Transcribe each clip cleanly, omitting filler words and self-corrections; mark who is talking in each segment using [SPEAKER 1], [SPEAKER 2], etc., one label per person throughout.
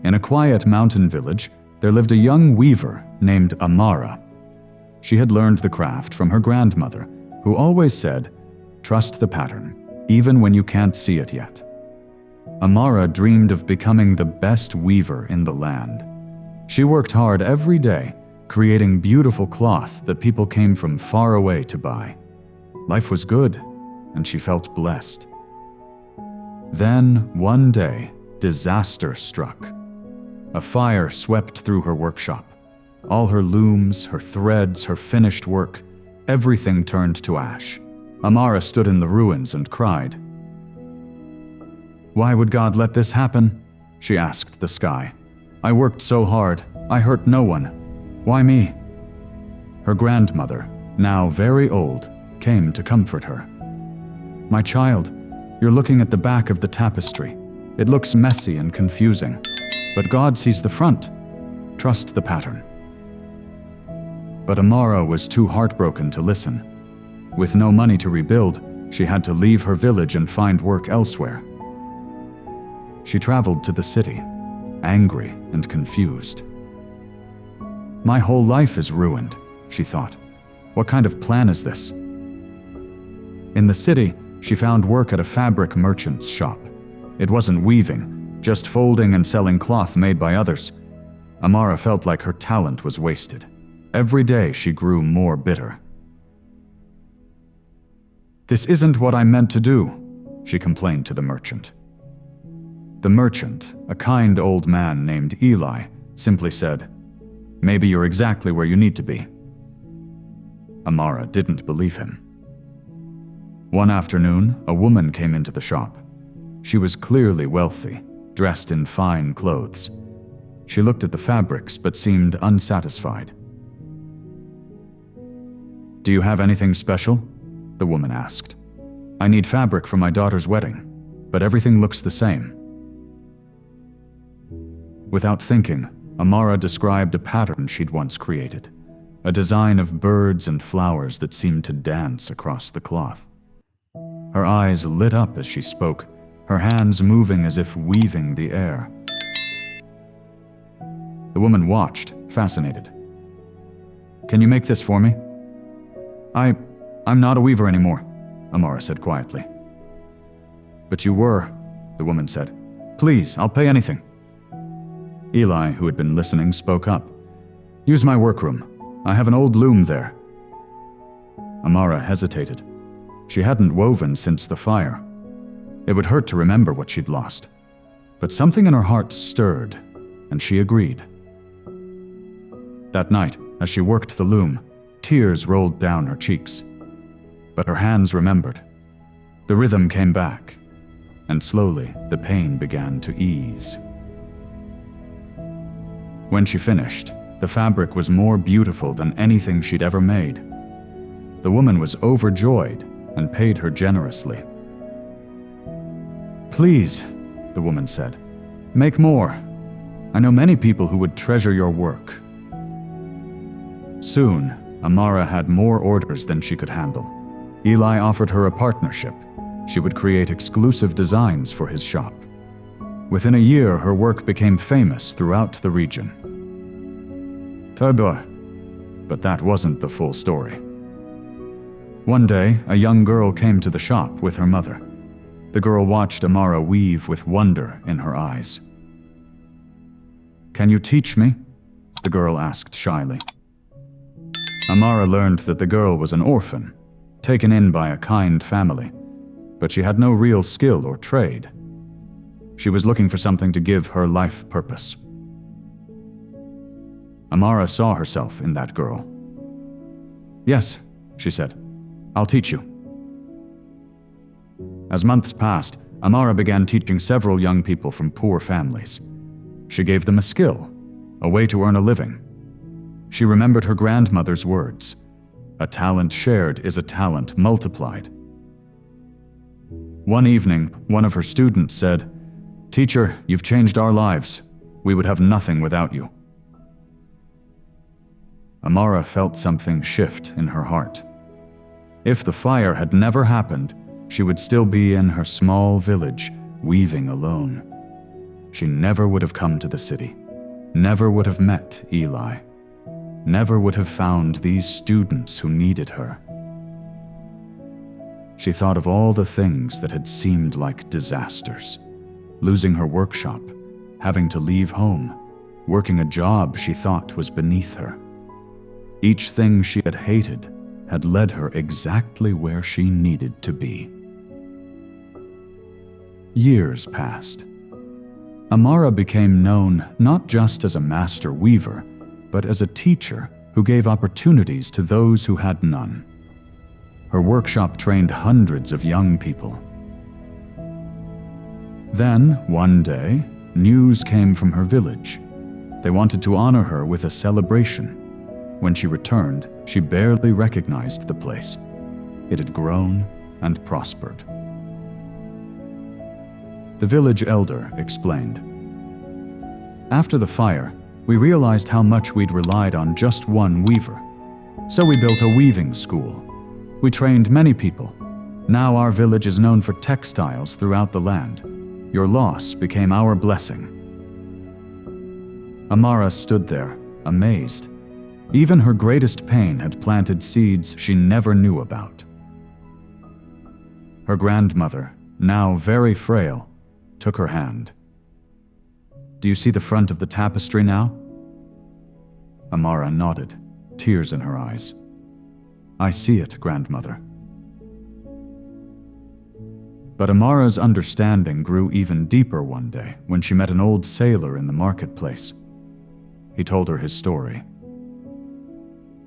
[SPEAKER 1] In a quiet mountain village, there lived a young weaver named Amara. She had learned the craft from her grandmother, who always said, "Trust the pattern, even when you can't see it yet." Amara dreamed of becoming the best weaver in the land. She worked hard every day, creating beautiful cloth that people came from far away to buy. Life was good, and she felt blessed. Then, one day, disaster struck. A fire swept through her workshop. All her looms, her threads, her finished work, everything turned to ash. Amara stood in the ruins and cried. "Why would God let this happen?" she asked the sky. "I worked so hard. I hurt no one. Why me?" Her grandmother, now very old, came to comfort her. "My child, you're looking at the back of the tapestry. It looks messy and confusing, but God sees the front. Trust the pattern." But Amara was too heartbroken to listen. With no money to rebuild, she had to leave her village and find work elsewhere. She traveled to the city, angry and confused. "My whole life is ruined," she thought. "What kind of plan is this?" In the city, she found work at a fabric merchant's shop. It wasn't weaving, just folding and selling cloth made by others. Amara felt like her talent was wasted. Every day she grew more bitter. "This isn't what I meant to do," she complained to the merchant. The merchant, a kind old man named Eli, simply said, "Maybe you're exactly where you need to be." Amara didn't believe him. One afternoon, a woman came into the shop. She was clearly wealthy, dressed in fine clothes. She looked at the fabrics but seemed unsatisfied. "Do you have anything special?" the woman asked. "I need fabric for my daughter's wedding, but everything looks the same." Without thinking, Amara described a pattern she'd once created, a design of birds and flowers that seemed to dance across the cloth. Her eyes lit up as she spoke, her hands moving as if weaving the air. The woman watched, fascinated. "Can you make this for me?" I'm not a weaver anymore," Amara said quietly. "But you were," the woman said. "Please, I'll pay anything." Eli, who had been listening, spoke up. "Use my workroom. I have an old loom there." Amara hesitated. She hadn't woven since the fire. It would hurt to remember what she'd lost. But something in her heart stirred, and she agreed. That night, as she worked the loom, tears rolled down her cheeks. But her hands remembered. The rhythm came back, and slowly the pain began to ease. When she finished, the fabric was more beautiful than anything she'd ever made. The woman was overjoyed and paid her generously. "Please," the woman said, "make more. I know many people who would treasure your work." Soon, Amara had more orders than she could handle. Eli offered her a partnership. She would create exclusive designs for his shop. Within a year, her work became famous throughout the region. But that wasn't the full story. One day, a young girl came to the shop with her mother. The girl watched Amara weave with wonder in her eyes. "Can you teach me?" the girl asked shyly. Amara learned that the girl was an orphan, taken in by a kind family, but she had no real skill or trade. She was looking for something to give her life purpose. Amara saw herself in that girl. "Yes," she said, "I'll teach you." As months passed, Amara began teaching several young people from poor families. She gave them a skill, a way to earn a living. She remembered her grandmother's words, "A talent shared is a talent multiplied." One evening, one of her students said, "Teacher, you've changed our lives. We would have nothing without you." Amara felt something shift in her heart. If the fire had never happened, she would still be in her small village, weaving alone. she never would have come to the city, never would have met Eli, never would have found these students who needed her. She thought of all the things that had seemed like disasters: losing her workshop, having to leave home, working a job she thought was beneath her. Each thing she had hated had led her exactly where she needed to be. Years passed. Amara became known not just as a master weaver, but as a teacher who gave opportunities to those who had none. Her workshop trained hundreds of young people. Then, one day, news came from her village. They wanted to honor her with a celebration. When she returned, she barely recognized the place. It had grown and prospered. The village elder explained, "After the fire, we realized how much we'd relied on just one weaver. So we built a weaving school. We trained many people. Now our village is known for textiles throughout the land. Your loss became our blessing." Amara stood there, amazed. Even her greatest pain had planted seeds she never knew about. Her grandmother, now very frail, took her hand. "Do you see the front of the tapestry now?" Amara nodded, tears in her eyes. "I see it, grandmother." But Amara's understanding grew even deeper one day when she met an old sailor in the marketplace. He told her his story.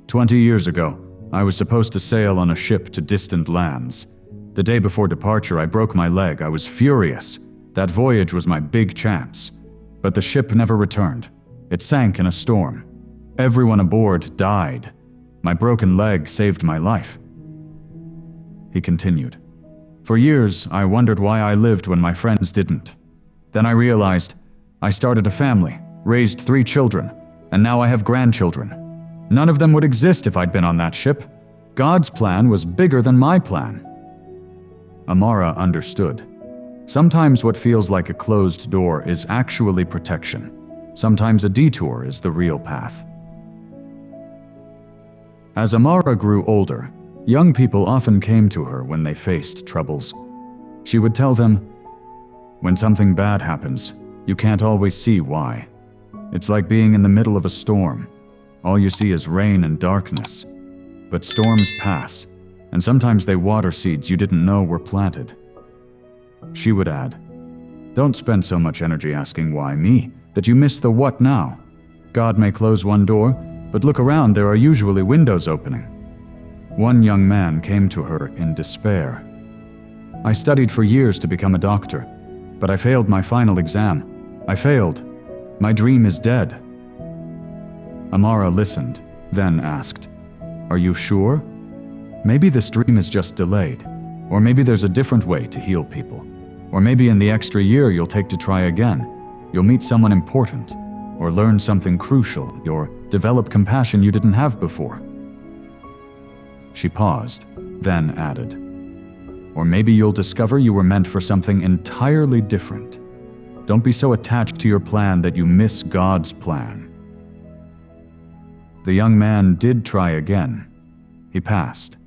[SPEAKER 1] 20 years ago, I was supposed to sail on a ship to distant lands. The day before departure, I broke my leg. I was furious. That voyage was my big chance. But the ship never returned. It sank in a storm. Everyone aboard died. My broken leg saved my life." He continued, "For years, I wondered why I lived when my friends didn't. Then I realized I started a family, raised 3 children, and now I have grandchildren. None of them would exist if I'd been on that ship. God's plan was bigger than my plan." Amara understood. Sometimes what feels like a closed door is actually protection. Sometimes a detour is the real path. As Amara grew older, young people often came to her when they faced troubles. She would tell them, "When something bad happens, you can't always see why. It's like being in the middle of a storm. All you see is rain and darkness. But storms pass, and sometimes they water seeds you didn't know were planted." She would add, "Don't spend so much energy asking why me, that you miss the what now. God may close one door, but look around, there are usually windows opening." One young man came to her in despair. "I studied for years to become a doctor, but I failed my final exam. I failed. My dream is dead." Amara listened, then asked, "Are you sure? Maybe this dream is just delayed, or maybe there's a different way to heal people. Or maybe in the extra year you'll take to try again. You'll meet someone important, or learn something crucial, or develop compassion you didn't have before." She paused, then added, "Or maybe you'll discover you were meant for something entirely different. Don't be so attached to your plan that you miss God's plan." The young man did try again. He passed.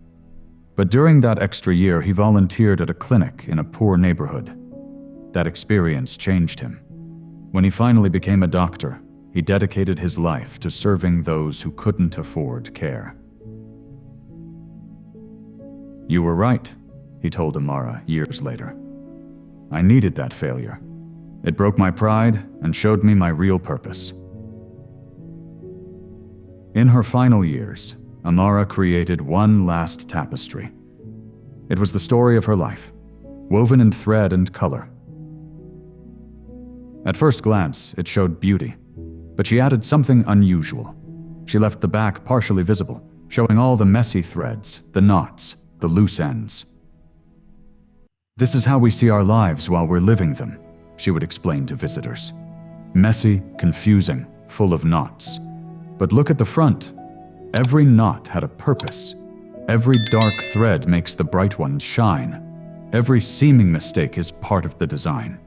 [SPEAKER 1] But during that extra year, he volunteered at a clinic in a poor neighborhood. That experience changed him. When he finally became a doctor, he dedicated his life to serving those who couldn't afford care. "You were right," he told Amara years later. "I needed that failure. It broke my pride and showed me my real purpose." In her final years, Amara created one last tapestry. It was the story of her life, woven in thread and color. At first glance, it showed beauty, but she added something unusual. She left the back partially visible, showing all the messy threads, the knots, the loose ends. "This is how we see our lives while we're living them," she would explain to visitors. "Messy, confusing, full of knots. But look at the front. Every knot had a purpose. Every dark thread makes the bright ones shine. Every seeming mistake is part of the design."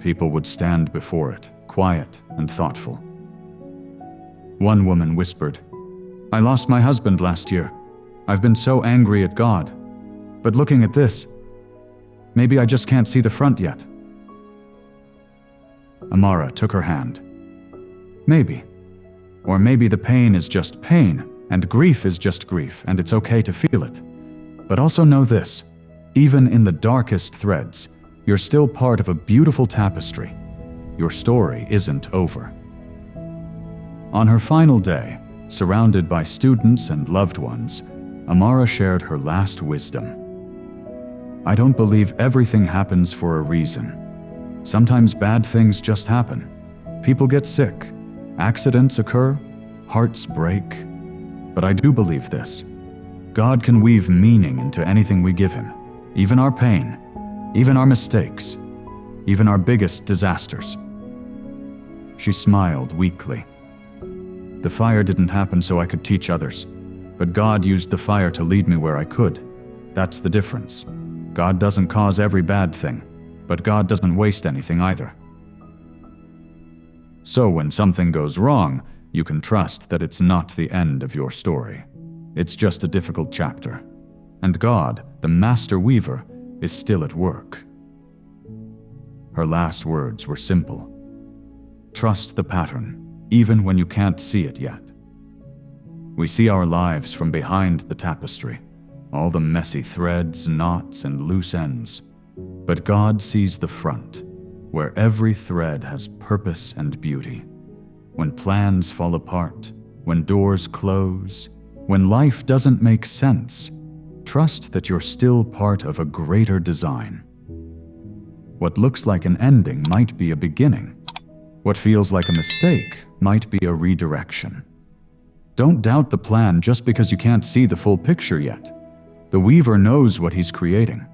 [SPEAKER 1] People would stand before it, quiet and thoughtful. One woman whispered, "I lost my husband last year. I've been so angry at God. But looking at this, maybe I just can't see the front yet." Amara took her hand. Maybe. Or maybe the pain is just pain, and grief is just grief, and it's okay to feel it. But also know this, even in the darkest threads, you're still part of a beautiful tapestry. Your story isn't over. On her final day, surrounded by students and loved ones, Amara shared her last wisdom. "I don't believe everything happens for a reason. Sometimes bad things just happen. People get sick, accidents occur, hearts break. But I do believe this. God can weave meaning into anything we give Him, even our pain, even our mistakes, even our biggest disasters." She smiled weakly. "The fire didn't happen so I could teach others, but God used the fire to lead me where I could. That's the difference. God doesn't cause every bad thing, but God doesn't waste anything either. So when something goes wrong, you can trust that it's not the end of your story. It's just a difficult chapter. And God, the master weaver, is still at work." Her last words were simple. Trust the pattern, even when you can't see it yet. We see our lives from behind the tapestry, all the messy threads, knots, and loose ends. But God sees the front, where every thread has purpose and beauty. When plans fall apart, when doors close, when life doesn't make sense, trust that you're still part of a greater design. What looks like an ending might be a beginning. What feels like a mistake might be a redirection. Don't doubt the plan just because you can't see the full picture yet. The weaver knows what he's creating,